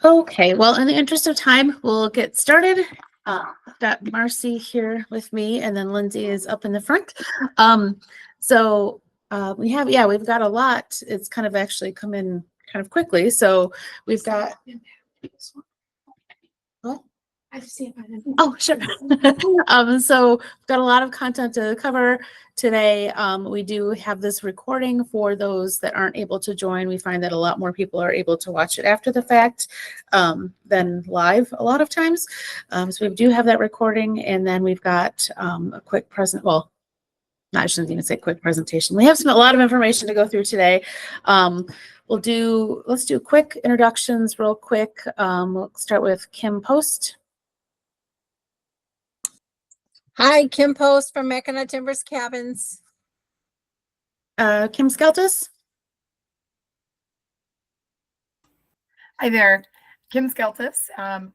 Okay, well, in the interest of time, we'll get started. I've got Marcy here with me, and then Lindsay is up in the front. Um, so we've got a lot. It's kind of actually come in kind of quickly. So we've got. What? I see it. Oh, sure. So we've got a lot of content to cover today. We do have this recording for those that aren't able to join. We find that a lot more people are able to watch it after the fact than live a lot of times. So we do have that recording, and then we've got a quick present. Well, I shouldn't even say quick presentation. We have a lot of information to go through today. Let's do quick introductions real quick. We'll start with Kim Post. Hi, Kim Post from Mackinac Timbers Cabins. Kim Skeltis. Hi there, Kim Skeltis,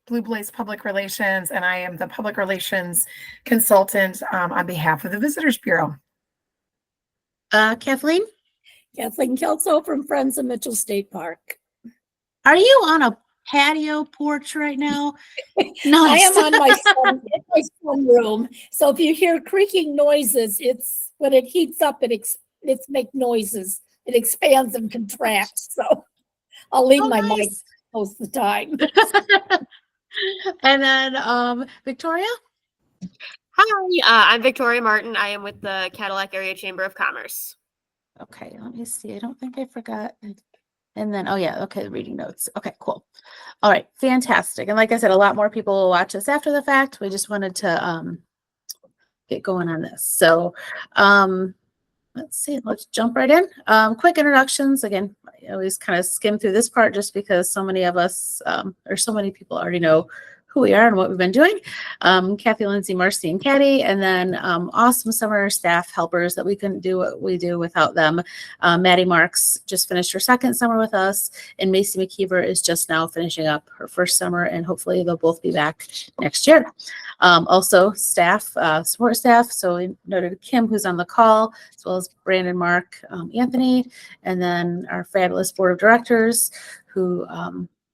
Blue Blaze Public Relations, and I am the Public Relations Consultant on behalf of the Visitors Bureau. Kathleen? Kathleen Kelso from Friends of Mitchell State Park. Are you on a patio porch right now? No, I am on my sunroom. So if you hear creaking noises, it's when it heats up, it makes noises. It expands and contracts. So I'll leave my mic most of the time. And then Victoria? Hi, I'm Victoria Martin. I am with the Cadillac Area Chamber of Commerce. Okay, let me see. I don't think I forgot. And then, oh yeah, okay, reading notes. Okay, cool. All right, fantastic. And like I said, a lot more people will watch us after the fact. We just wanted to get going on this. So let's see, let's jump right in. Quick introductions. Again, I always kind of skim through this part just because so many of us, or so many people already know who we are and what we've been doing. Kathy, Lindsay, Marcy, and Caddy, and then awesome summer staff helpers that we couldn't do what we do without them. Maddie Marks just finished her second summer with us, and Macy McKeever is just now finishing up her first summer, and hopefully they'll both be back next year. Also staff, support staff. So we noted Kim, who's on the call, as well as Brandon, Mark, Anthony, and then our fabulous board of directors who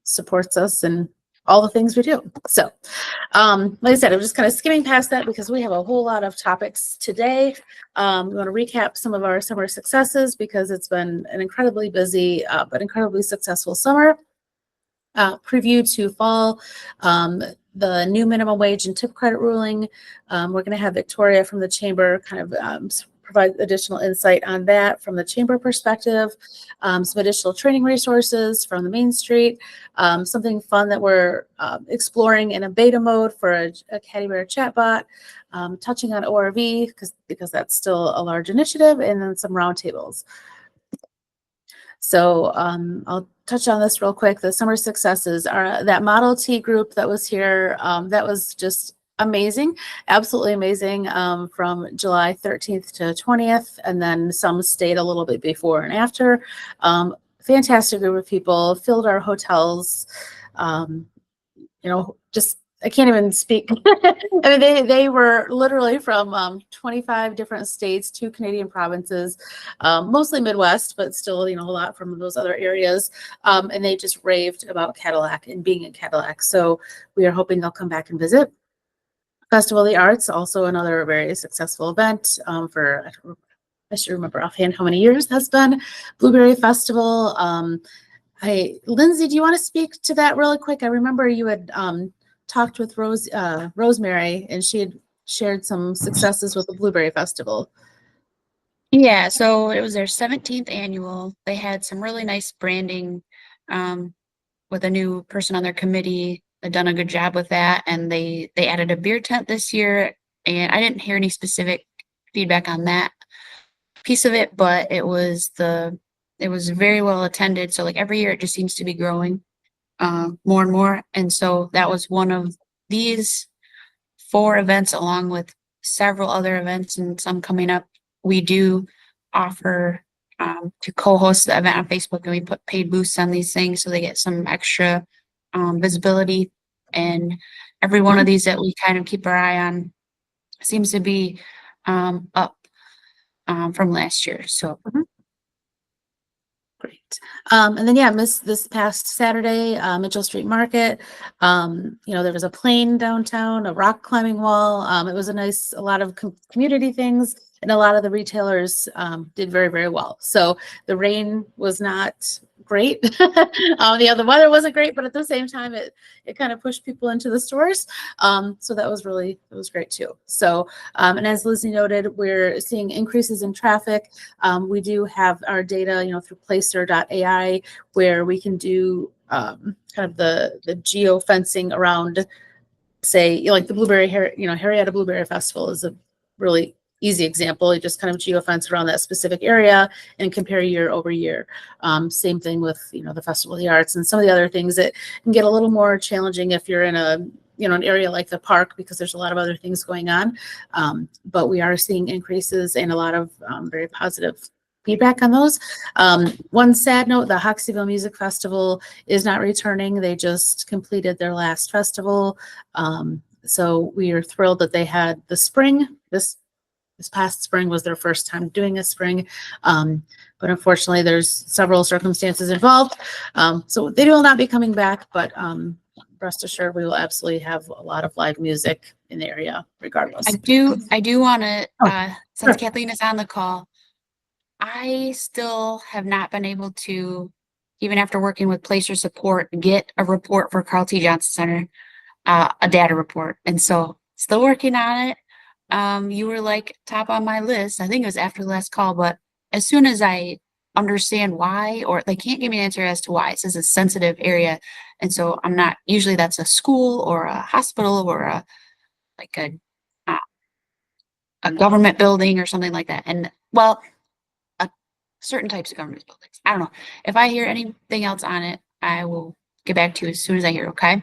supports us and all the things we do. So, like I said, I'm just kind of skimming past that because we have a whole lot of topics today. We want to recap some of our summer successes because it's been an incredibly busy but incredibly successful summer. Preview to fall, the new minimum wage and tip credit ruling. We're going to have Victoria from the chamber kind of provide additional insight on that from the chamber perspective, some additional training resources from the Main Street, something fun that we're exploring in a beta mode for a Caddy Bear chatbot, touching on ORV because that's still a large initiative, and then some roundtables. So I'll touch on this real quick. The summer successes are that Model T group that was here. That was just amazing, absolutely amazing, from July 13th to 20th, and then some stayed a little bit before and after. Fantastic group of people, filled our hotels, just I can't even speak. I mean, they were literally from 25 different states, 2 Canadian provinces, mostly Midwest, but still, a lot from those other areas. And they just raved about Cadillac and being in Cadillac. So we are hoping they'll come back and visit. Festival of the Arts, also another very successful event for, I should remember offhand how many years that's been. Blueberry Festival. Lindsay, do you want to speak to that really quick? I remember you had talked with Rosemary, and she had shared some successes with the Blueberry Festival. Yeah, so it was their 17th annual. They had some really nice branding with a new person on their committee. They've done a good job with that, and they added a beer tent this year, and I didn't hear any specific feedback on that piece of it, but it was very well attended. So like every year it just seems to be growing more and more. And so that was one of these 4 events, along with several other events and some coming up. We do offer to co-host the event on Facebook, and we put paid booths on these things so they get some extra visibility. And every one of these that we kind of keep our eye on seems to be up. From last year. So Great. And then, yeah, this past Saturday, Mitchell Street Market, there was a plane downtown, a rock climbing wall. It was a lot of community things, and a lot of the retailers did very, very well. So the rain was not great. The weather wasn't great, but at the same time, it kind of pushed people into the stores. So that was great too. So, and as Lizzie noted, we're seeing increases in traffic. We do have our data, through Placer.ai, where we can do kind of the geo-fencing around, say, like the Harrietta Blueberry Festival is a really easy example. You just kind of geofence around that specific area and compare year over year. Same thing with, the Festival of the Arts and some of the other things that can get a little more challenging if you're in an area like the park, because there's a lot of other things going on. But we are seeing increases and a lot of very positive feedback on those. One sad note, the Hoxseyville Music Festival is not returning. They just completed their last festival. So we are thrilled that they had the spring. This past spring was their first time doing a spring. But unfortunately, there's several circumstances involved. So they will not be coming back, but rest assured, we will absolutely have a lot of live music in the area regardless. I do want to, since sure. Kathleen is on the call, I still have not been able to, even after working with Placer Support, get a report for Carl T. Johnson Center, a data report. And so still working on it. You were like top on my list. I think it was after the last call, but as soon as I understand why, or they can't give me an answer as to why, it says a sensitive area. And so I'm not, usually that's a school or a hospital or a government building or something like that. And well, certain types of government buildings. I don't know. If I hear anything else on it, I will get back to you as soon as I hear, okay?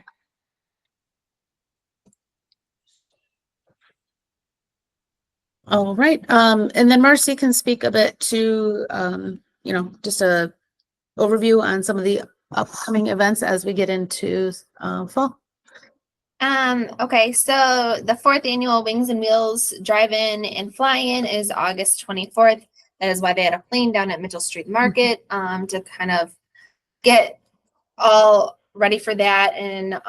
All right. And then Marcy can speak a bit to, just a overview on some of the upcoming events as we get into fall. Okay, so the 4th annual Wings and Wheels Drive-In and Fly-In is August 24th. That is why they had a plane down at Mitchell Street Market to kind of get all ready for that. And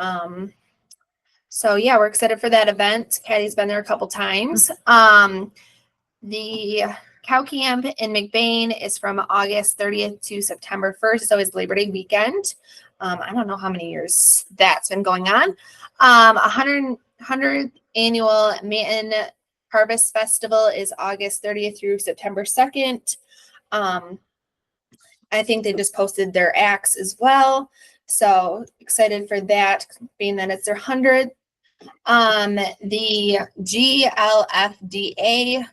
so yeah, we're excited for that event. Caddy's been there a couple times. The Cow Camp in McBain is from August 30th to September 1st. It's always Labor Day weekend. I don't know how many years that's been going on. 100th annual Manton Harvest Festival is August 30th through September 2nd. I think they just posted their acts as well. So excited for that, being that it's their 100th. The GLFDA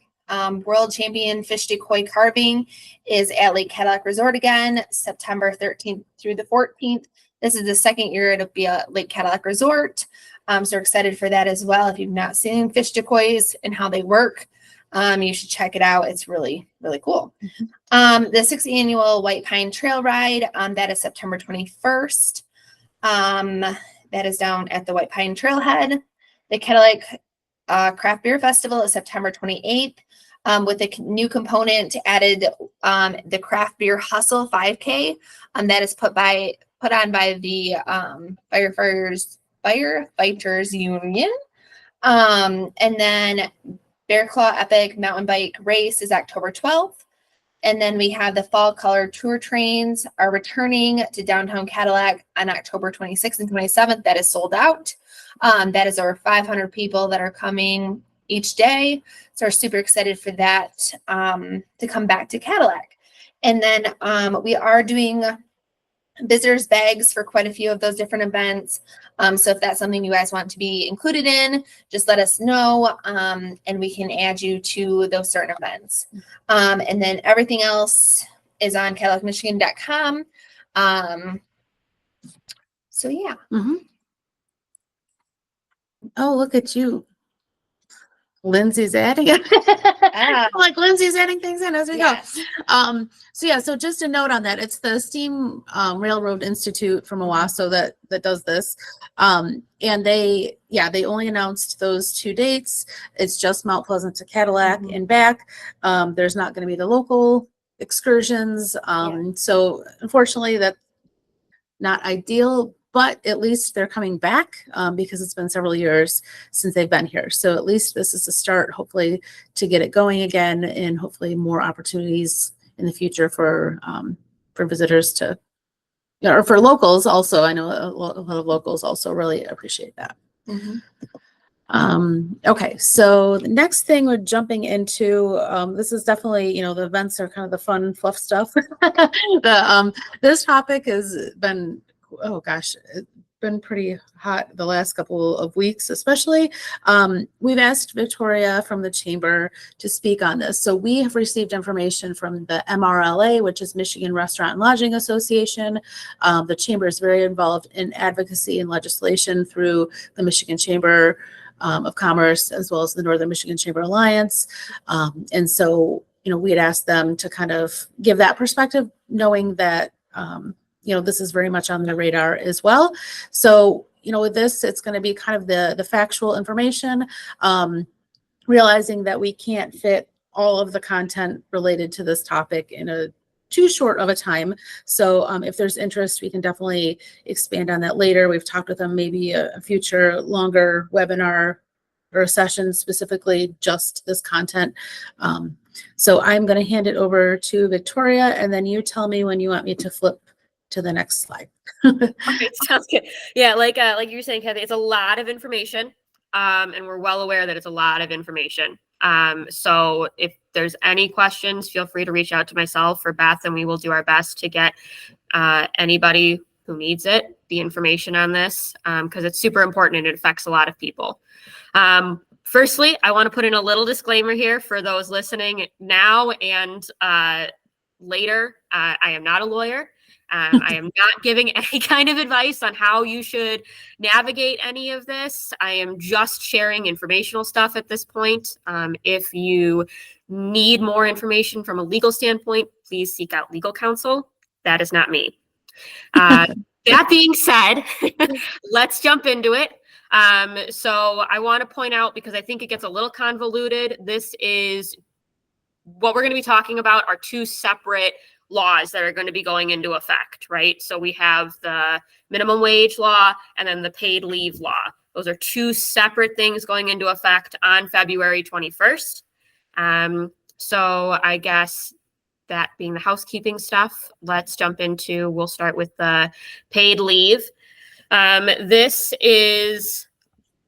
World Champion Fish Decoy Carving is at Lake Cadillac Resort again, September 13th through the 14th. This is the second year it'll be at Lake Cadillac Resort. So we're excited for that as well. If you've not seen fish decoys and how they work, you should check it out. It's really, really cool. The 6th annual White Pine Trail Ride, that is September 21st. That is down at the White Pine Trailhead. The Cadillac Craft Beer Festival is September 28th. With a new component added, the Craft Beer Hustle 5K. That is put on by the Firefighters Union. And then Bear Claw Epic Mountain Bike Race is October 12th. And then we have the Fall Color Tour Trains are returning to downtown Cadillac on October 26th and 27th. That is sold out. That is over 500 people that are coming each day. So we're super excited for that to come back to Cadillac. And then we are doing visitors bags for quite a few of those different events. So if that's something you guys want to be included in, just let us know and we can add you to those certain events. And then everything else is on CadillacMichigan.com. So yeah. Oh, look at you. Lindsay's adding it. Like Lindsay's adding things in as we go. So just a note on that. It's the Steam Railroad Institute from Owasso that does this. And they only announced those 2 dates. It's just Mount Pleasant to Cadillac and back. There's not going to be the local excursions. So unfortunately that's not ideal, but at least they're coming back because it's been several years since they've been here. So at least this is a start, hopefully, to get it going again, and hopefully more opportunities in the future for visitors to, or for locals also. I know a lot of locals also really appreciate that. Okay, so the next thing we're jumping into, this is definitely, the events are kind of the fun fluff stuff. This topic has been, oh gosh, it's been pretty hot the last couple of weeks, especially. We've asked Victoria from the chamber to speak on this. So we have received information from the MRLA, which is Michigan Restaurant and Lodging Association. The chamber is very involved in advocacy and legislation through the Michigan Chamber of Commerce, as well as the Northern Michigan Chamber Alliance. And so, we had asked them to kind of give that perspective, knowing that, this is very much on their radar as well. So, with this, it's going to be kind of the factual information, realizing that we can't fit all of the content related to this topic in a too short of a time. So if there's interest, we can definitely expand on that later. We've talked with them, maybe a future longer webinar or a session specifically just this content. So I'm going to hand it over to Victoria, and then you tell me when you want me to flip to the next slide. Okay, sounds good. Yeah, like you were saying, Kathy, it's a lot of information, and we're well aware that it's a lot of information. So if there's any questions, feel free to reach out to myself or Beth, and we will do our best to get anybody who needs it the information on this, because it's super important and it affects a lot of people. Firstly, I want to put in a little disclaimer here for those listening now and later. I am not a lawyer. I am not giving any kind of advice on how you should navigate any of this. I am just sharing informational stuff at this point. If you need more information from a legal standpoint, please seek out legal counsel. That is not me. That being said, let's jump into it. So I want to point out, because I think it gets a little convoluted, this is what we're going to be talking about are two separate laws that are going to be going into effect, right? So we have the minimum wage law and then the paid leave law. Those are two separate things going into effect on February 21st. So I guess that being the housekeeping stuff, let's jump into, we'll start with the paid leave. This is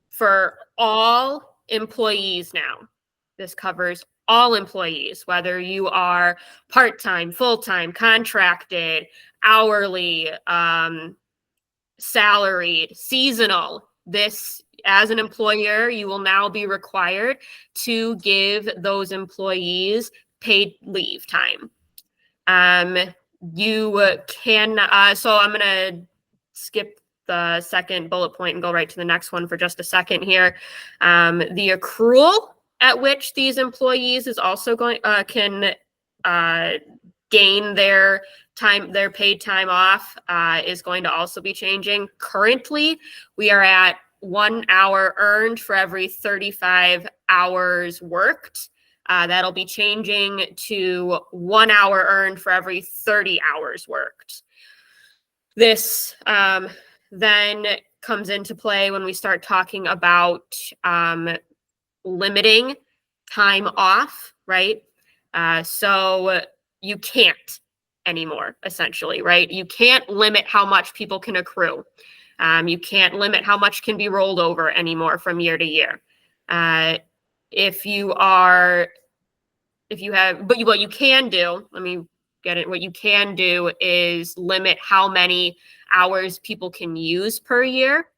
for all employees now. This covers all employees, whether you are part-time, full-time, contracted, hourly, salaried, seasonal. This, as an employer, you will now be required to give those employees paid leave time. You can, so I'm going to skip the second bullet point and go right to the next one for just a second here. The accrual at which these employees is also going can gain their time, their paid time off, is going to also be changing. Currently, we are at 1 hour earned for every 35 hours worked. That'll be changing to 1 hour earned for every 30 hours worked. This then comes into play when we start talking about limiting time off, right? So you can't anymore, essentially, right? You can't limit how much people can accrue. You can't limit how much can be rolled over anymore from year to year. If you have, but what you can do, let me get it. What you can do is limit how many hours people can use per year.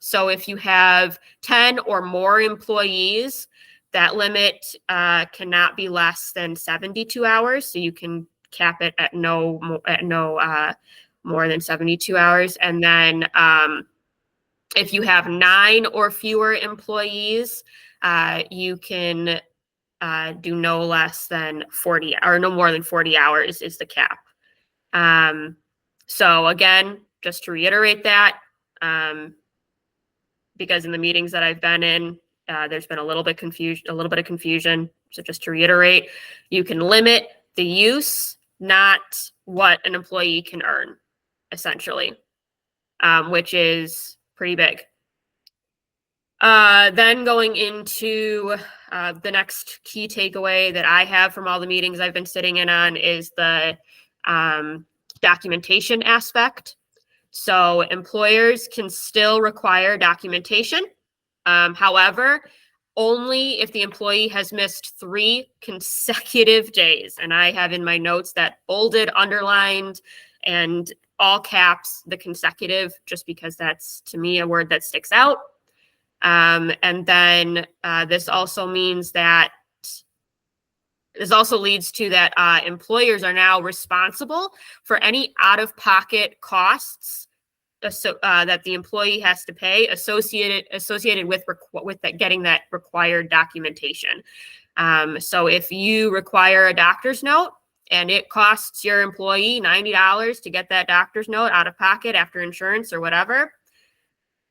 So if you have 10 or more employees, that limit cannot be less than 72 hours. So you can cap it at no more than 72 hours. And then if you have 9 or fewer employees, you can do no less than 40 or no more than 40 hours is the cap. So again, just to reiterate that, because in the meetings that I've been in, there's been a little bit of confusion. So just to reiterate, you can limit the use, not what an employee can earn, essentially, which is pretty big. Then going into the next key takeaway that I have from all the meetings I've been sitting in on is the documentation aspect. So employers can still require documentation. However, only if the employee has missed 3 consecutive days. And I have in my notes that bolded, underlined, and all caps, the consecutive, just because that's, to me, a word that sticks out. And then this also means that this also leads to that employers are now responsible for any out-of-pocket costs that the employee has to pay associated with getting that required documentation. So if you require a doctor's note and it costs your employee $90 to get that doctor's note out of pocket after insurance or whatever,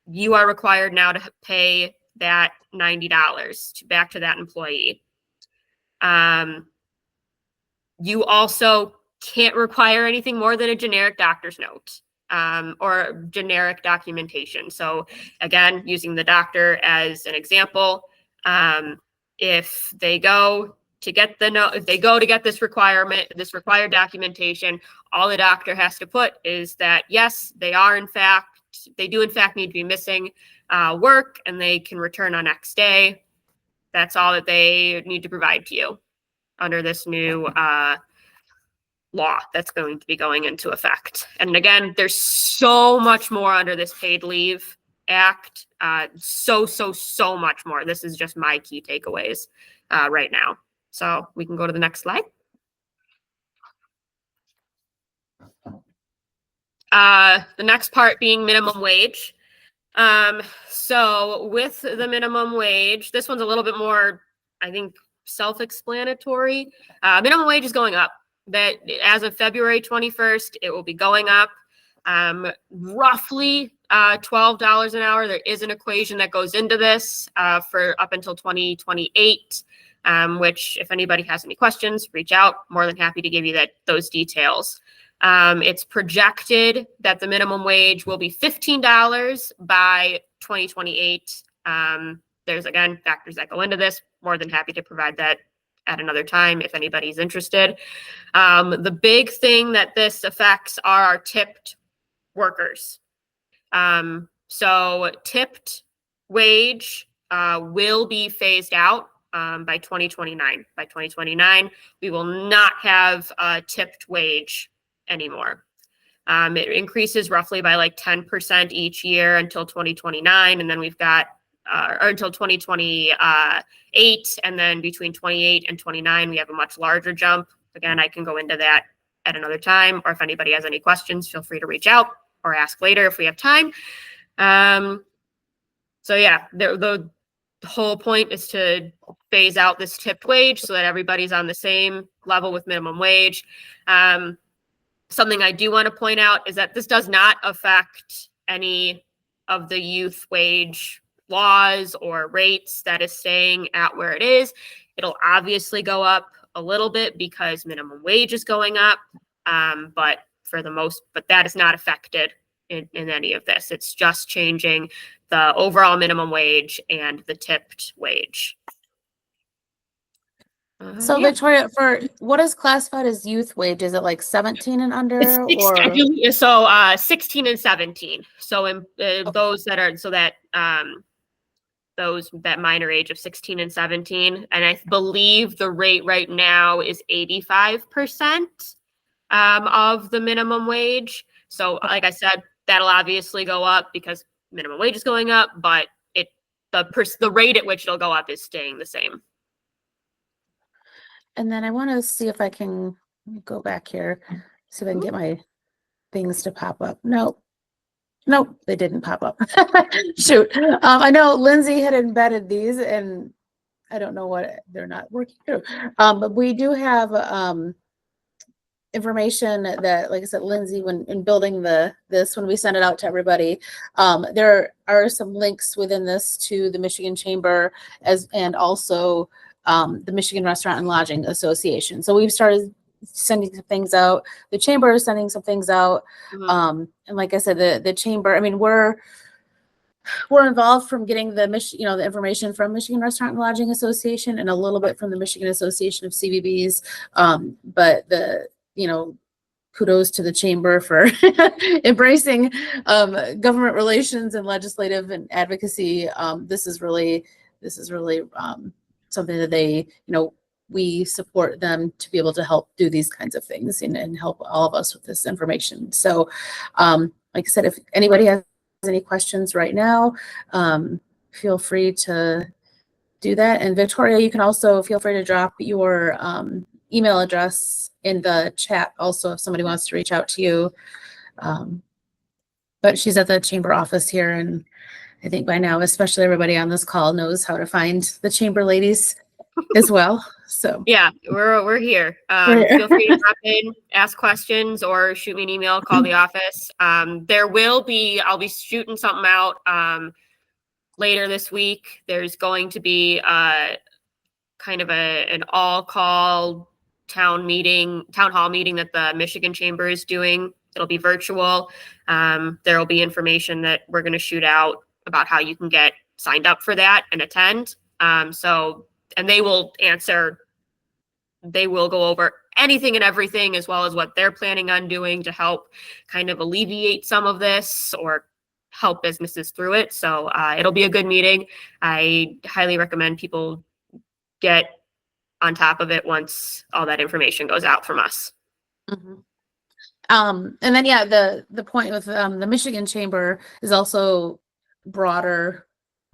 you are required now to pay that $90 back to that employee. You also can't require anything more than a generic doctor's note or generic documentation. So again, using the doctor as an example, if they go to get the note, if they go to get this required documentation, all the doctor has to put is that, yes, they do in fact need to be missing work and they can return on X day. That's all that they need to provide to you under this new law that's going to be going into effect. And again, there's so much more under this Paid Leave Act. So much more. This is just my key takeaways right now. So we can go to the next slide. The next part being minimum wage. So with the minimum wage, this one's a little bit more, I think, self-explanatory. Minimum wage is going up. That as of February 21st, it will be going up roughly $12 an hour. There is an equation that goes into this for up until 2028, which if anybody has any questions, reach out. More than happy to give you those details. It's projected that the minimum wage will be $15 by 2028. There's, again, factors that go into this. More than happy to provide that at another time if anybody's interested. The big thing that this affects are our tipped workers. So tipped wage will be phased out by 2029. By 2029, we will not have a tipped wage anymore. It increases roughly by like 10% each year until 2029, and then we've got or until 2028, and then between 28 and 29, we have a much larger jump. Again, I can go into that at another time, or if anybody has any questions, feel free to reach out or ask later if we have time. So yeah, the whole point is to phase out this tipped wage so that everybody's on the same level with minimum wage. Something I do want to point out is that this does not affect any of the youth wage laws or rates. That is staying at where it is. It'll obviously go up a little bit because minimum wage is going up, but that is not affected in any of this. It's just changing the overall minimum wage and the tipped wage. So Yeah. Victoria, for what is classified as youth wage? Is it like 17 and under, It's or 16 and 17. So in those that are those that minor age of 16 and 17, and I believe the rate right now is 85% of the minimum wage. So like I said, that'll obviously go up because minimum wage is going up, but the rate at which it'll go up is staying the same. and then I want to see if I can go back here, see if I can get my things to pop up. Nope, they didn't pop up. Shoot. I know Lindsay had embedded these, and I don't know what they're not working through. But we do have information that, like I said, Lindsay, when in building when we send it out to everybody, there are some links within this to the Michigan Chamber and also the Michigan Restaurant and Lodging Association. So we've started sending some things out. The chamber is sending some things out. Mhm. And like I said, the chamber, I mean, we're involved from getting the the information from Michigan Restaurant and Lodging Association and a little bit from the Michigan Association of CVBs. But kudos to the chamber for embracing government relations and legislative and advocacy. This is really something that we support them to be able to help do these kinds of things and help all of us with this information. So, like I said, if anybody has any questions right now, feel free to do that. And Victoria, you can also feel free to drop your email address in the chat also if somebody wants to reach out to you. But she's at the chamber office here, and I think by now, especially everybody on this call knows how to find the chamber ladies as well. So Yeah, we're here. We're here. Feel free to drop in, ask questions, or shoot me an email, call the office. I'll be shooting something out later this week. There's going to be kind of an all-call town hall meeting that the Michigan Chamber is doing. It'll be virtual. There will be information that we're going to shoot out about how you can get signed up for that and attend. And they will go over anything and everything, as well as what they're planning on doing to help kind of alleviate some of this or help businesses through it. So it'll be a good meeting. I highly recommend people get on top of it once all that information goes out from us. Mhm. And then, yeah, the point with the Michigan Chamber is also broader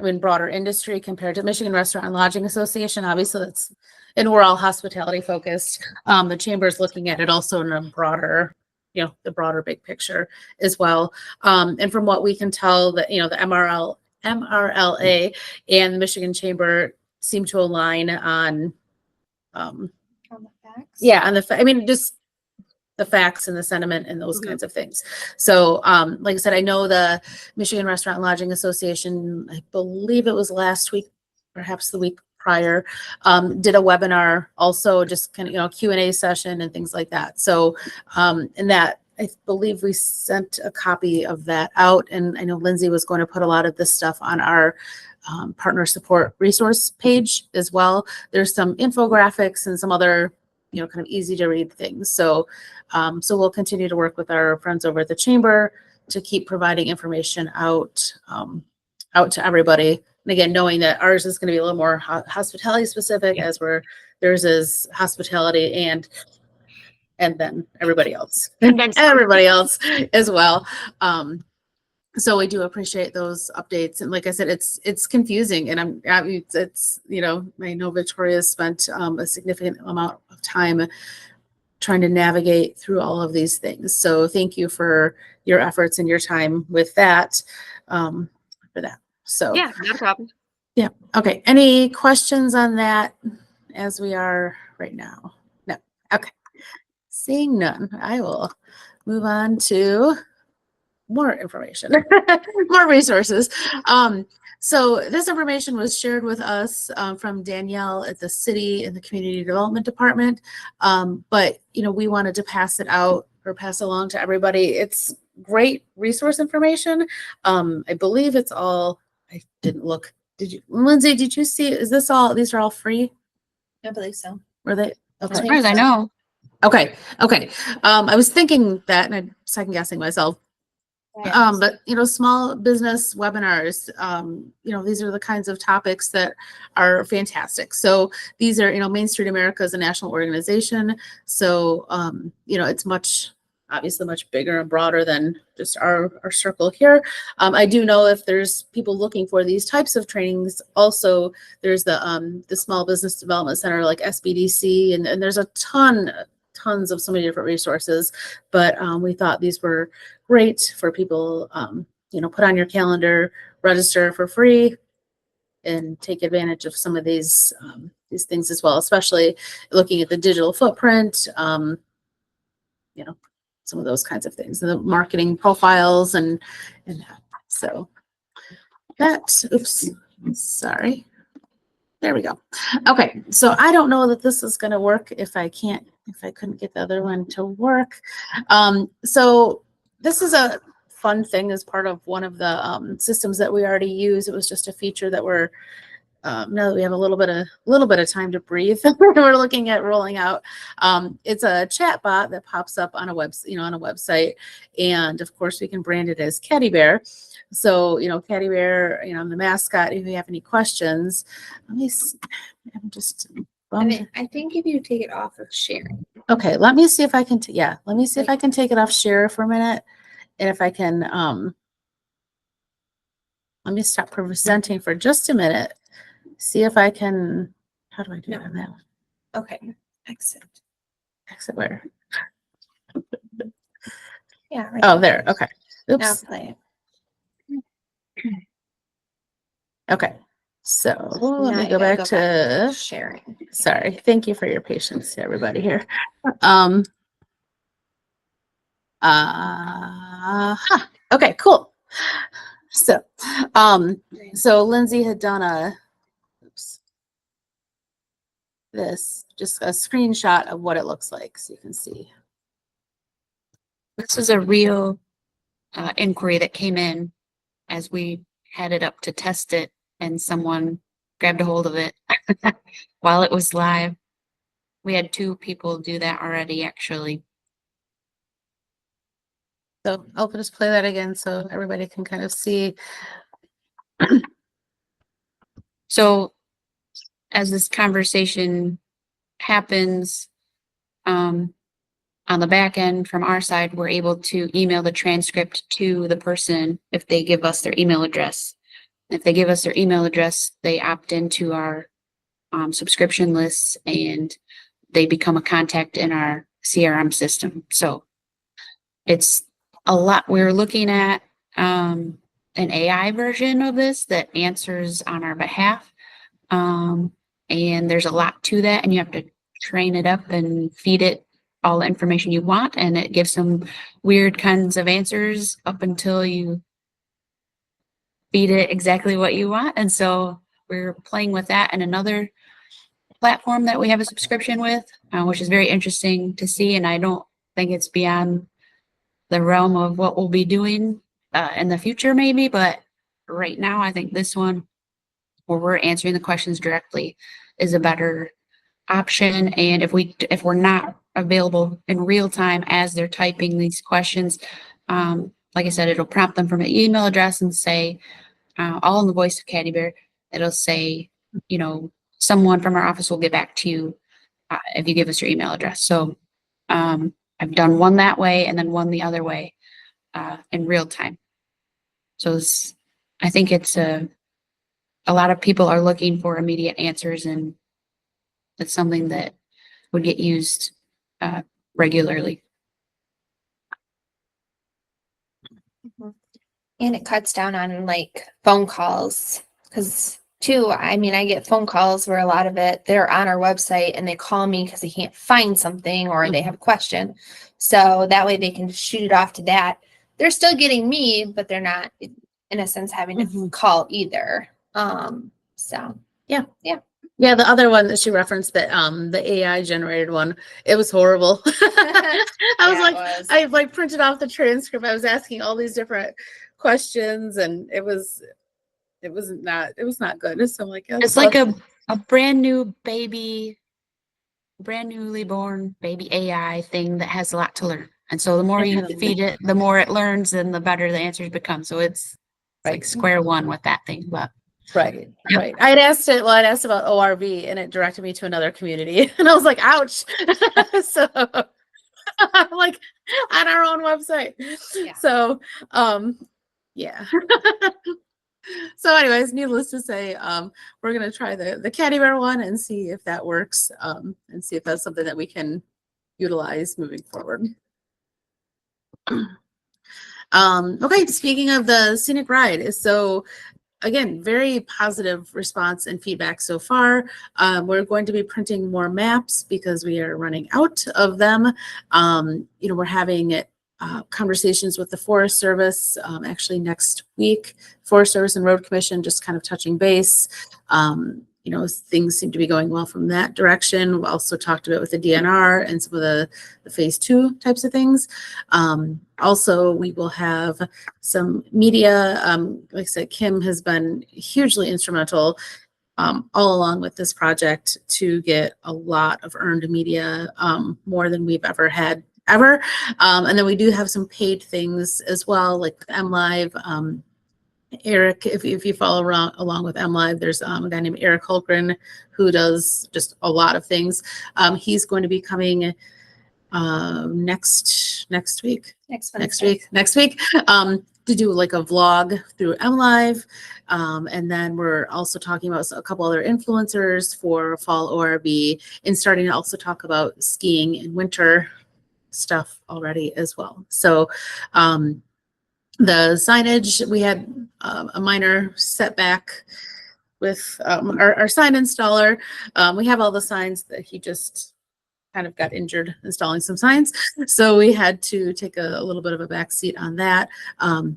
industry compared to Michigan Restaurant and Lodging Association. Obviously, and we're all hospitality focused. The chamber is looking at it also in a broader, the broader big picture as well. And from what we can tell, that the MRLA and the Michigan Chamber seem to align on, On the facts. yeah, just the facts and the sentiment and those Mhm. kinds of things. So, like I said, I know the Michigan Restaurant and Lodging Association, I believe it was last week, perhaps the week prior, did a webinar also, just kind of, Q&A session and things like that. So, and that, I believe we sent a copy of that out, and I know Lindsay was going to put a lot of this stuff on our partner support resource page as well. There's some infographics and some other kind of easy to read things. So, so we'll continue to work with our friends over at the chamber to keep providing information out to everybody. And again, knowing that ours is going to be a little more hospitality specific, as theirs is hospitality and then everybody else, everybody else as well. So we do appreciate those updates. And like I said, it's confusing, and it's I know Victoria's spent a significant amount of time trying to navigate through all of these things. So thank you for your efforts and your time with that. So Yeah, not a problem. yeah. Okay. Any questions on that as we are right now? No. Okay. Seeing none, I will move on to more information, more resources. So this information was shared with us from Danielle at the city and the community development department. But we wanted to pass it out or pass along to everybody. It's great resource information. I believe it's all, I didn't look. Lindsay, did you see, these are all free? I believe so. Were they? As Okay. far as I know. Okay. I was thinking that, and I'm second guessing myself. But small business webinars, these are the kinds of topics that are fantastic. So these are, Main Street America is a national organization. So, it's obviously much bigger and broader than just our circle here. I do know if there's people looking for these types of trainings, also there's the Small Business Development Center, like SBDC, and there's tons of so many different resources, but we thought these were great for people, put on your calendar, register for free, and take advantage of some of these things as well, especially looking at the digital footprint, some of those kinds of things, and the marketing profiles and that. So oops, sorry. There we go. Okay, so I don't know that this is going to work if I can't if I couldn't get the other one to work. So this is a fun thing as part of one of the systems that we already use. It was just a feature that we're now that we have a little bit of time to breathe, we're looking at rolling out. It's a chat bot that pops up on a website, and of course we can brand it as Caddy Bear. So Caddy Bear, I'm the mascot. If you have any questions, let me. I'm just. I think if you take it off of sharing. Okay, let me see if I can. Let me see if I can take it off share for a minute, and if I can. Let me stop presenting for just a minute. See if I can. How do I do it on that one? Okay. Exit. Exit where? Yeah. Right Oh, there. Okay. Now Oops. play Okay. So it. let Now me you go gotta back to. sharing. Sorry. Thank you for your patience, everybody here. Okay. Cool. So, so Lindsay had done just a screenshot of what it looks like, so you can see. This is a real inquiry that came in as we had it up to test it, and someone grabbed a hold of it while it was live. We had 2 people do that already, actually. So I'll just play that again so everybody can kind of see. So as this conversation happens, on the back end from our side, we're able to email the transcript to the person if they give us their email address. If they give us their email address, they opt into our subscription lists and they become a contact in our CRM system. So it's a lot. We're looking at an AI version of this that answers on our behalf. And there's a lot to that, and you have to train it up and feed it all the information you want, and it gives some weird kinds of answers up until you feed it exactly what you want. And so we're playing with that and another platform that we have a subscription with, which is very interesting to see. And I don't think it's beyond the realm of what we'll be doing in the future, maybe. But right now, I think this one, where we're answering the questions directly, is a better option. And if we're not available in real time as they're typing these questions, like I said, it'll prompt them from an email address and say, all in the voice of Caddy Bear, it'll say, someone from our office will get back to you if you give us your email address. So I've done one that way and then one the other way in real time. So I think it's a lot of people are looking for immediate answers, and it's something that would get used regularly. And it cuts down on like phone calls because I get phone calls where a lot of it, they're on our website and they call me because they can't find something or they have a question. So that way they can just shoot it off to that. They're still getting me, but they're not in a sense having to call either. So Yeah, the other one that she referenced, that the AI generated one, it was horrible. I like printed off the transcript. I was asking all these different questions, and it was not good. So I'm like, It's like a brand new baby, brand newly born baby AI thing that has a lot to learn. And so the more you feed it, the more it learns and the better the answers become. So it's like square one with that thing. But Right. I'd asked about ORV, and it directed me to another community, and I was like, ouch. So like on our own website. Yeah. So yeah. So anyways, needless to say, we're gonna try the Caddy Bear one and see if that works, and see if that's something that we can utilize moving forward. Okay, speaking of the scenic ride, so again, very positive response and feedback so far. We're going to be printing more maps because we are running out of them. We're having conversations with the Forest Service actually next week. Forest Service and Road Commission, just kind of touching base. things seem to be going well from that direction. We also talked about with the DNR and some of the phase 2 types of things. Also, we will have some media. Like I said, Kim has been hugely instrumental all along with this project to get a lot of earned media, more than we've ever had ever. And then we do have some paid things as well, like MLive. Eric, if you follow along with MLive, there's a guy named Eric Holgren who does just a lot of things. He's going to be coming next week. Next week, to do like a vlog through MLive. And then we're also talking about a couple other influencers for fall ORB and starting to also talk about skiing and winter stuff already as well. So, the signage, we had a minor setback with our sign installer. We have all the signs that he just kind of got injured installing some signs. So we had to take a little bit of a back seat on that.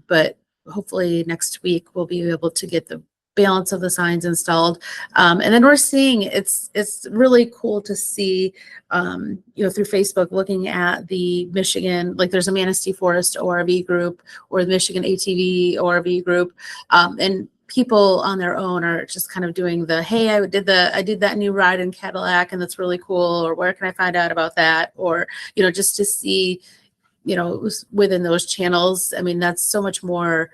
But hopefully next week we'll be able to get the balance of the signs installed. And then we're seeing it's really cool to see, through Facebook, looking at the Michigan, like there's a Manistee Forest ORV group or the Michigan ATV ORV group. And people on their own are just kind of doing the, hey, I did that new ride in Cadillac and that's really cool. Or where can I find out about that? Or, just to see, within those channels. I mean, that's so much more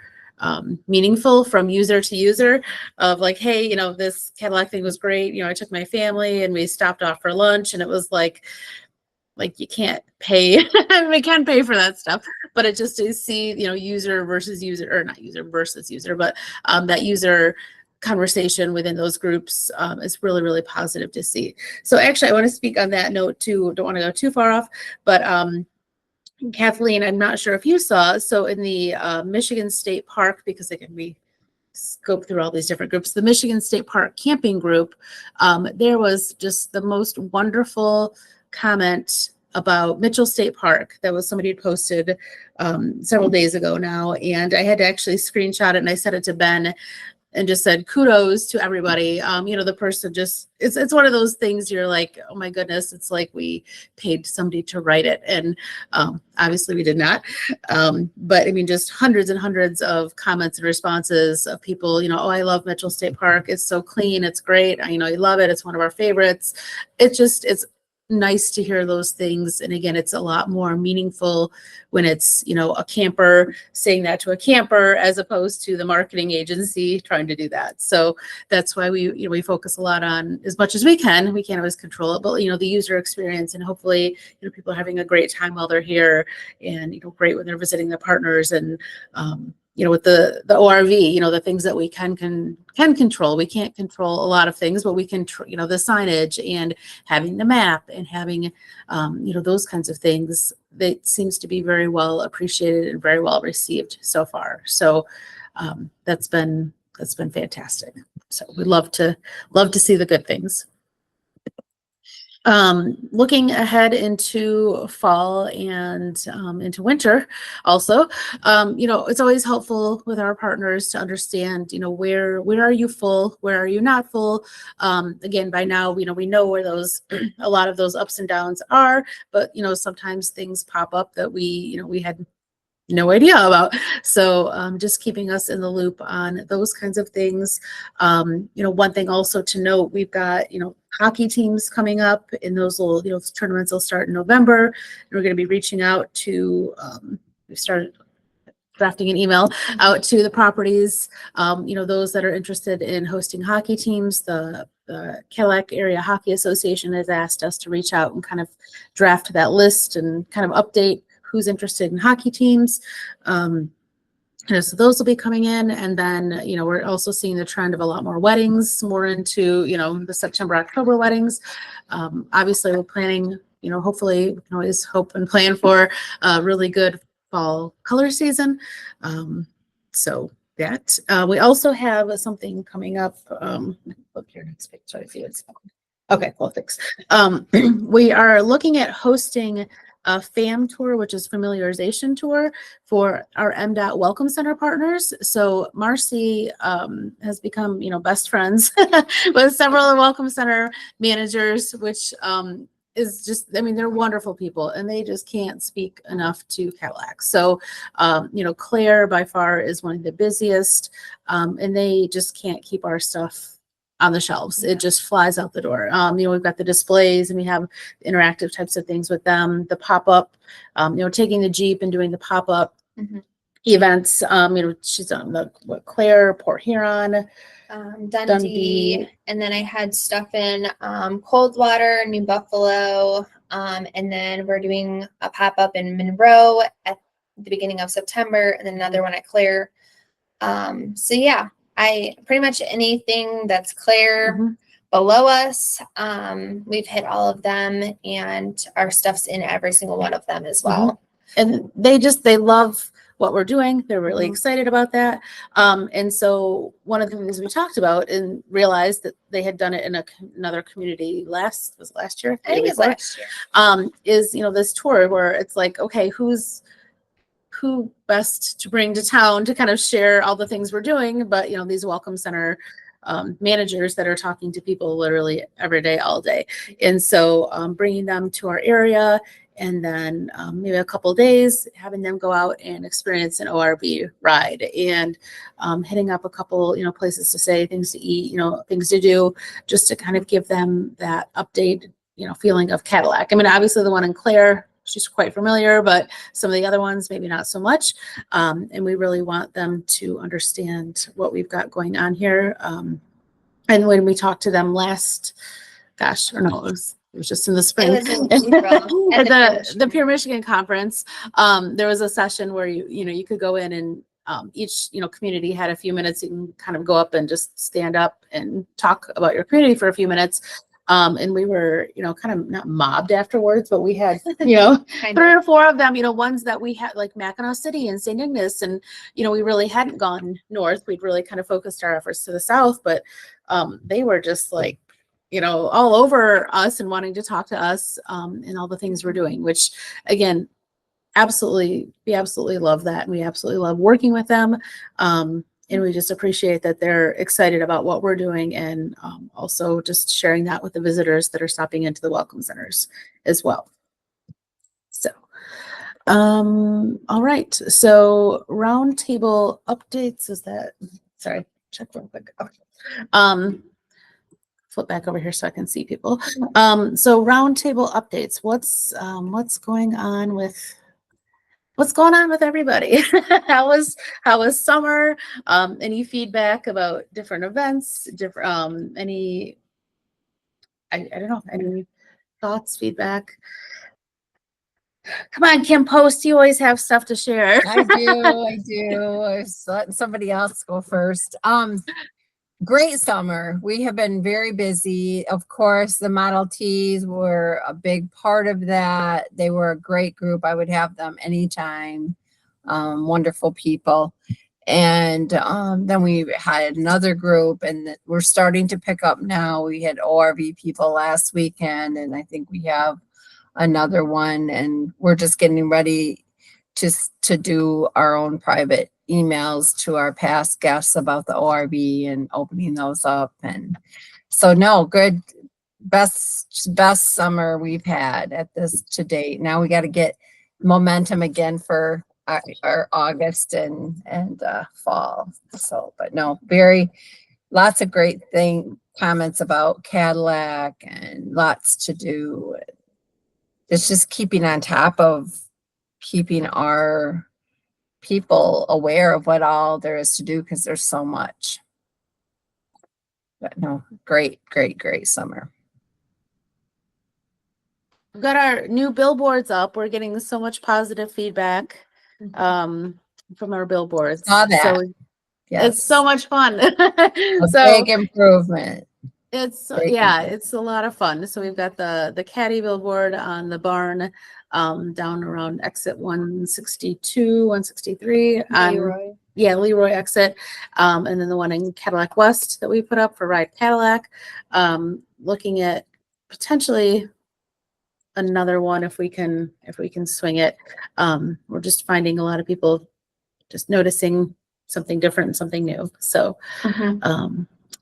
meaningful from user to user of like, hey, this Cadillac thing was great. I took my family and we stopped off for lunch and it was like you can't pay, we can't pay for that stuff, but it just to see, user versus user, or not user versus user, but that user conversation within those groups is really, really positive to see. So actually I want to speak on that note too. Don't want to go too far off, but Kathleen, I'm not sure if you saw, so in the Michigan State Park, because again, we scope through all these different groups, the Michigan State Park camping group, there was just the most wonderful comment about Mitchell State Park. That was somebody had posted several days ago now, and I had to actually screenshot it and I sent it to Ben and just said kudos to everybody. The person just, it's one of those things you're like, oh my goodness, it's like we paid somebody to write it. And obviously we did not. But I mean, just hundreds and hundreds of comments and responses of people, oh, I love Mitchell State Park. It's so clean. It's great. I love it. It's one of our favorites. It's nice to hear those things. And again, it's a lot more meaningful when it's, a camper saying that to a camper as opposed to the marketing agency trying to do that. So that's why we focus a lot on, as much as we can't always control it, but the user experience, and hopefully, people are having a great time while they're here and, great when they're visiting their partners and, with the ORV, the things that we can control. We can't control a lot of things, but we can, the signage and having the map and having, those kinds of things that seems to be very well appreciated and very well received so far. So that's been fantastic. So we love to see the good things. Looking ahead into fall and into winter also, it's always helpful with our partners to understand, where are you full, where are you not full? Again, by now, we know where those, a lot of those ups and downs are, but, sometimes things pop up that we had no idea about. So just keeping us in the loop on those kinds of things. One thing also to note, we've got, hockey teams coming up, and those will, tournaments will start in November. And we're going to be reaching out to, we started drafting an email out to the properties, those that are interested in hosting hockey teams. The Cadillac Area Hockey Association has asked us to reach out and kind of draft that list and kind of update who's interested in hockey teams. So those will be coming in. And then, we're also seeing the trend of a lot more weddings, more into, the September, October weddings. Obviously we're planning, hopefully we can always hope and plan for a really good fall color season. So that, we also have something coming up. Look here, next picture, I feel it's okay, cool, thanks. We are looking at hosting a FAM tour, which is familiarization tour for our MDOT Welcome Center partners. So Marcy has become, best friends with several of the Welcome Center managers, which is just, I mean, they're wonderful people and they just can't speak enough to Cadillac. So, Claire by far is one of the busiest, and they just can't keep our stuff on the shelves. It just flies out the door. We've got the displays and we have interactive types of things with them. The pop-up, taking the Jeep and doing the pop-up events. She's done Claire, Port Huron, Dundee, and then I had stuff in Coldwater, New Buffalo, and then we're doing a pop-up in Monroe at the beginning of September, and then another one at Claire. So yeah, I pretty much anything that's Claire below us, we've hit all of them, and our stuff's in every single one of them as well. And they love what we're doing. They're really excited about that. And so one of the things we talked about and realized that they had done it in another community last year. I think it's last year. Is, this tour where it's like, okay, who best to bring to town to kind of share all the things we're doing. But, these Welcome Center managers that are talking to people literally every day, all day. And so bringing them to our area and then maybe a couple of days, having them go out and experience an ORV ride and hitting up a couple, places to stay, things to eat, things to do, just to kind of give them that updated, feeling of Cadillac. I mean, obviously the one in Claire, she's quite familiar, but some of the other ones, maybe not so much. And we really want them to understand what we've got going on here. And when we talked to them it was just in the spring. It was in April at the Pure Michigan conference. There was a session where you could go in and each community had a few minutes. You can kind of go up and just stand up and talk about your community for a few minutes. And we were, kind of not mobbed afterwards, but we had, 3 or 4 of them, ones that we had like Mackinac City and St. Ignace. And, we really hadn't gone north. We'd really kind of focused our efforts to the south, but they were just like, all over us and wanting to talk to us and all the things we're doing, which again, we absolutely love that. And we absolutely love working with them. And we just appreciate that they're excited about what we're doing and also just sharing that with the visitors that are stopping into the welcome centers as well. So, all right. So roundtable updates sorry, check real quick. Okay. Flip back over here so I can see people. So roundtable updates. What's going on with everybody? How was summer? Any feedback about different events? Any thoughts, feedback? Come on, Kim Post, you always have stuff to share. I do. I was letting somebody else go first. Great summer. We have been very busy. Of course, the Model Ts were a big part of that. They were a great group. I would have them anytime. Wonderful people. And then we had another group, and we're starting to pick up now. We had ORV people last weekend, and I think we have another one, and we're just getting ready to do our own private emails to our past guests about the ORV and opening those up. And so good, best summer we've had at this to date. Now we got to get momentum again for our August and fall. So, but no, lots of great comments about Cadillac and lots to do. It's just keeping on top of keeping our people aware of what all there is to do, because there's so much. But no, great summer. We've got our new billboards up. We're getting so much positive feedback from our billboards. Saw that. So Yes. it's so much fun. Big improvement. It's Great it's a lot of fun. So we've got the Caddy billboard on the barn down around exit 162, 163. Leroy. Leroy exit. And then the one in Cadillac West that we put up for Ride Cadillac. Looking at potentially another one if we can swing it. We're just finding a lot of people just noticing something different and something new. So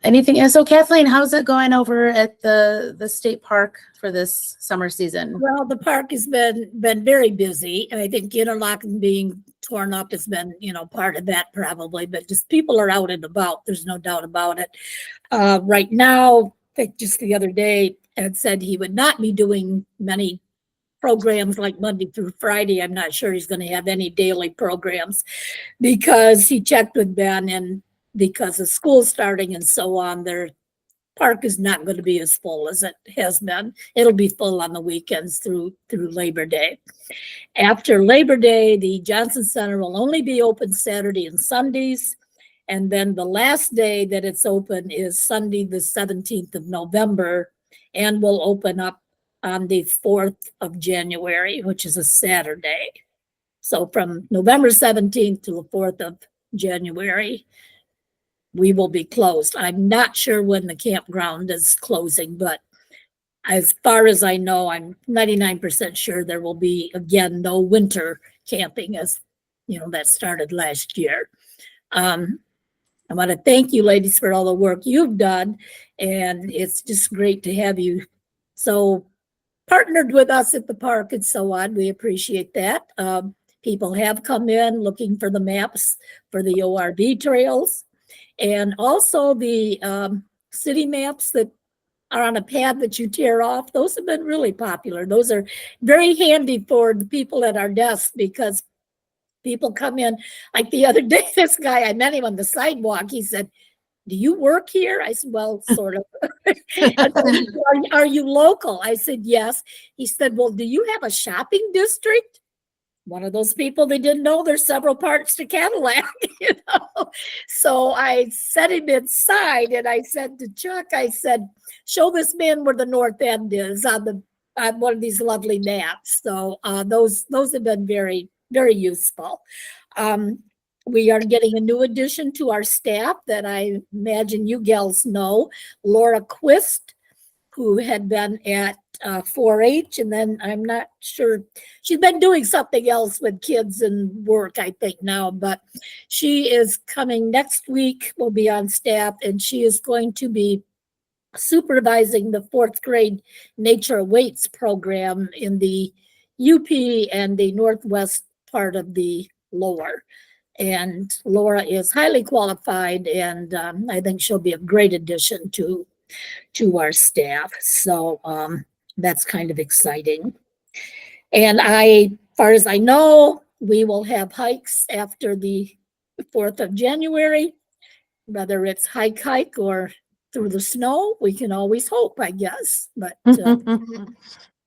anything. And so Kathleen, how's it going over at the state park for this summer season? Well, the park has been very busy, and I think interlocking being torn up has been, part of that probably, but just people are out and about. There's no doubt about it. Right now, I think just the other day, Ed said he would not be doing many programs like Monday through Friday. I'm not sure he's going to have any daily programs because he checked with Ben, and because of school starting and so on, their park is not going to be as full as it has been. It'll be full on the weekends through Labor Day. After Labor Day, the Johnson Center will only be open Saturday and Sundays. And then the last day that it's open is Sunday, the 17th of November, and will open up on the 4th of January, which is a Saturday. So from November 17th to the 4th of January, we will be closed. I'm not sure when the campground is closing, but as far as I know, I'm 99% sure there will be, again, no winter camping as, that started last year. I want to thank you ladies for all the work you've done, and it's just great to have you so partnered with us at the park and so on. We appreciate that. People have come in looking for the maps for the ORB trails, and also the city maps that are on a pad that you tear off. Those have been really popular. Those are very handy for the people at our desk because people come in. Like the other day, this guy, I met him on the sidewalk. He said, "Do you work here?" I said, "Well, sort of." Are you local? I said, "Yes." He said, "Well, do you have a shopping district?" One of those people, they didn't know there's several parts to Cadillac, So I set him inside and I said to Chuck, I said, "Show this man where the north end is on one of these lovely maps." So those have been very, very useful. We are getting a new addition to our staff that I imagine you gals know, Laura Quist, who had been at 4-H, and then I'm not sure, she's been doing something else with kids and work, I think now, but she is coming next week, will be on staff, and she is going to be supervising the 4th grade nature awaits program in the UP and the northwest part of the lower. And Laura is highly qualified, and I think she'll be a great addition to our staff. So that's kind of exciting. And far as I know, we will have hikes after the 4th of January, whether it's hike or through the snow. We can always hope, I guess. But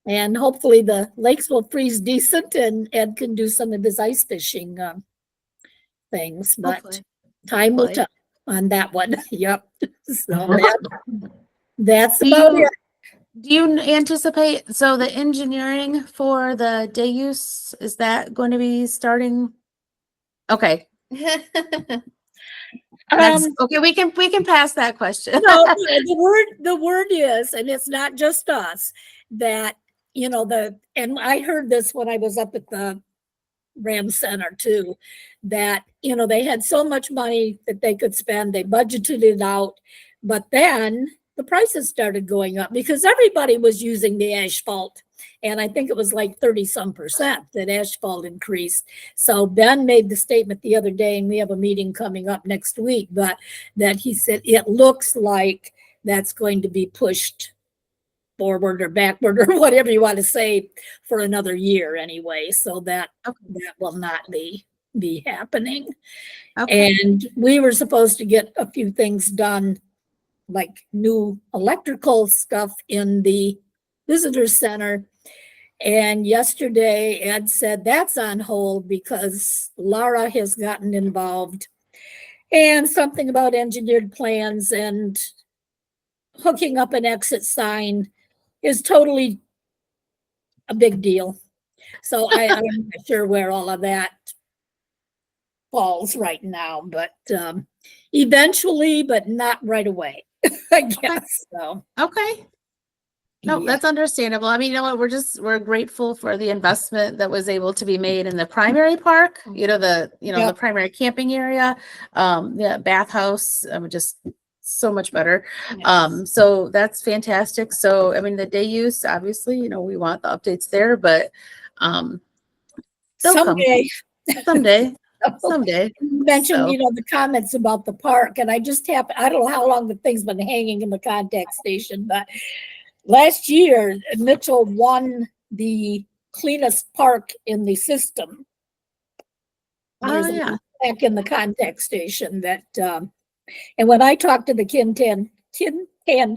and hopefully the lakes will freeze decent and Ed can do some of his ice fishing things. But Hopefully. time will Hopefully. tell on that one. Yep. So that's about it. Do you anticipate, so the engineering for the day use, is that going to be starting? Okay. Okay, we can pass that question. No, the word is, and it's not just us, that, and I heard this when I was up at the Ram Center too, that, they had so much money that they could spend, they budgeted it out, but then the prices started going up because everybody was using the asphalt. And I think it was like 30% that asphalt increased. So Ben made the statement the other day, and we have a meeting coming up next week, but that he said it looks like that's going to be pushed forward or backward or whatever you want to say for another year anyway. So that will not be happening. Okay. And we were supposed to get a few things done, like new electrical stuff in the visitor center. And yesterday Ed said that's on hold because Laura has gotten involved, and something about engineered plans and hooking up an exit sign is totally a big deal. So I'm not sure where all of that falls right now, but eventually, but not right away, I guess. So Okay. No, Yeah. that's understandable. I mean, you know what? We're grateful for the investment that was able to be made in the primary park, the Yep. primary camping area, the bathhouse, just so much better. Yes. So that's fantastic. So, I mean, the day use, obviously, we want the updates there, but, they'll come Someday. someday. You mentioned, So- the comments about the park, and I don't know how long the thing's been hanging in the contact station, but last year, Mitchell won the cleanest park in the system. There's Oh, a yeah. link back in the contact station that, and when I talked to the Kintan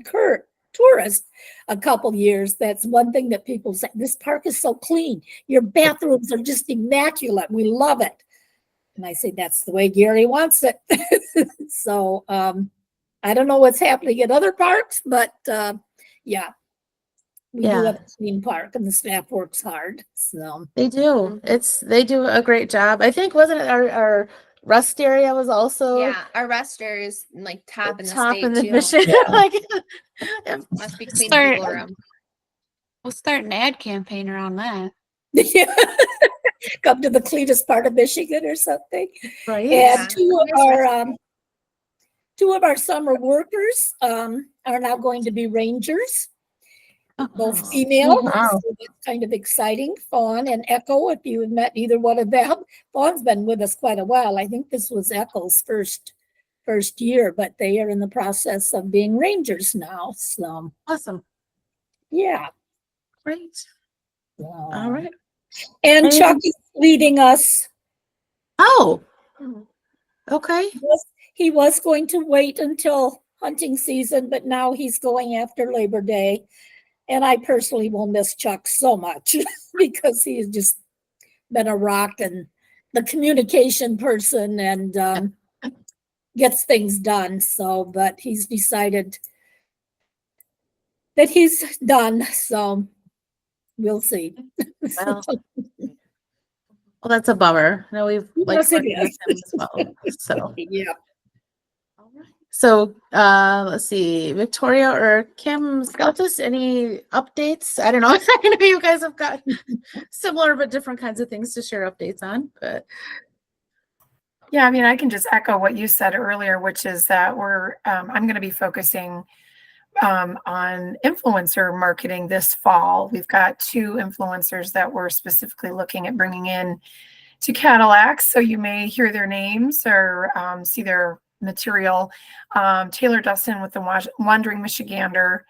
Kurt tourist a couple years, that's one thing that people say, this park is so clean. Your bathrooms are just immaculate. We love it. And I say, that's the way Gary wants it. So I don't know what's happening at other parks, but yeah, we do Yeah. have a clean park and the staff works hard. So They do. They do a great job. I think, wasn't it our rest area was also Yeah, our rester is like top in the top state in the too. mission? Yeah. Like, Must be clean Start- people around. We'll start an ad campaign around that. come to the cleanest part of Michigan or something. right? And Yeah. two of our summer workers are now going to be rangers, both Oh, female. wow. So that's kind of exciting. Fawn and Echo, if you have met either one of them. Fawn's been with us quite a while. I think this was Echo's first year, but they are in the process of being rangers now. So Awesome. yeah. Great. All right. And Anything- Chuck is leading us. Oh, Mhm. okay. He was going to wait until hunting season, but now he's going after Labor Day. And I personally will miss Chuck so much because he's just been a rock and the communication person and gets things done. So, but he's decided that he's done. So we'll see. Well, that's a bummer. No, we've Yes, it working with is. him as well. So, Yeah. all right. So, let's see, Victoria or Kim Skeltis, any updates? I don't know. I know you guys have got similar but different kinds of things to share updates on, but Yeah, I mean, I can just echo what you said earlier, which is that I'm going to be focusing on influencer marketing this fall. We've got 2 influencers that we're specifically looking at bringing in to Cadillac. So you may hear their names or see their material. Taylor Dustin with the Wandering Michigander,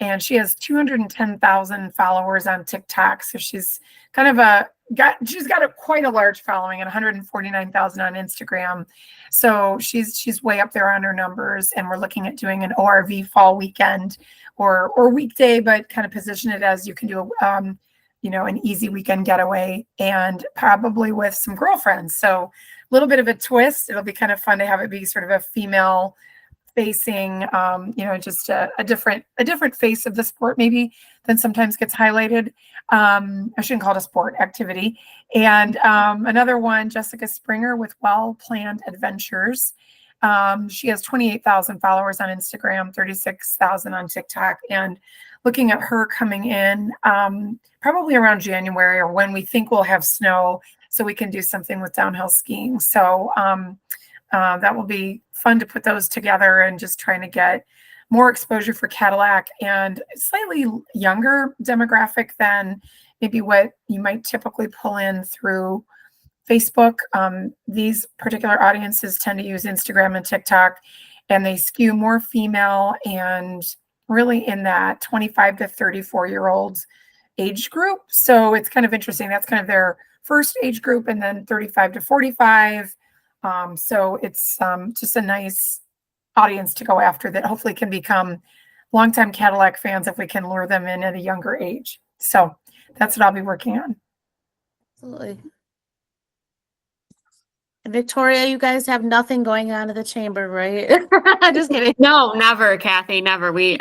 and she has 210,000 followers on TikTok. So she's kind of she's got quite a large following and 149,000 on Instagram. So she's way up there on her numbers, and we're looking at doing an ORV fall weekend or weekday, but kind of position it as you can do an easy weekend getaway and probably with some girlfriends. So a little bit of a twist. It'll be kind of fun to have it be sort of a female facing, just a different face of the sport maybe than sometimes gets highlighted. I shouldn't call it a sport, activity. And another one, Jessica Springer with Well Planned Adventures. She has 28,000 followers on Instagram, 36,000 on TikTok, and looking at her coming in probably around January or when we think we'll have snow so we can do something with downhill skiing. So that will be fun to put those together and just trying to get more exposure for Cadillac and slightly younger demographic than maybe what you might typically pull in through Facebook. These particular audiences tend to use Instagram and TikTok, and they skew more female and really in that 25 to 34-year-olds age group. So it's kind of interesting. That's kind of their first age group, and then 35 to 45. So it's just a nice audience to go after that hopefully can become longtime Cadillac fans if we can lure them in at a younger age. So that's what I'll be working on. absolutely. And Victoria, you guys have nothing going on at the chamber, right? Just kidding. No, never, Kathy, never. We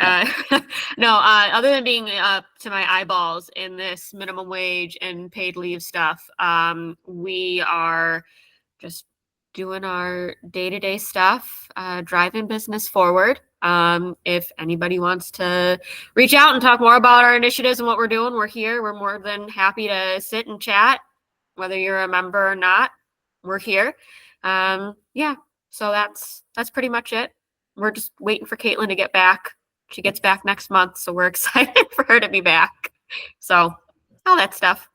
no, other than being up to my eyeballs in this minimum wage and paid leave stuff, we are just doing our day-to-day stuff, driving business forward. If anybody wants to reach out and talk more about our initiatives and what we're doing, we're here. We're more than happy to sit and chat, whether you're a member or not. We're here. Yeah, so that's pretty much it. We're just waiting for Caitlin to get back. She gets back next month, so we're excited for her to be back. So all that stuff.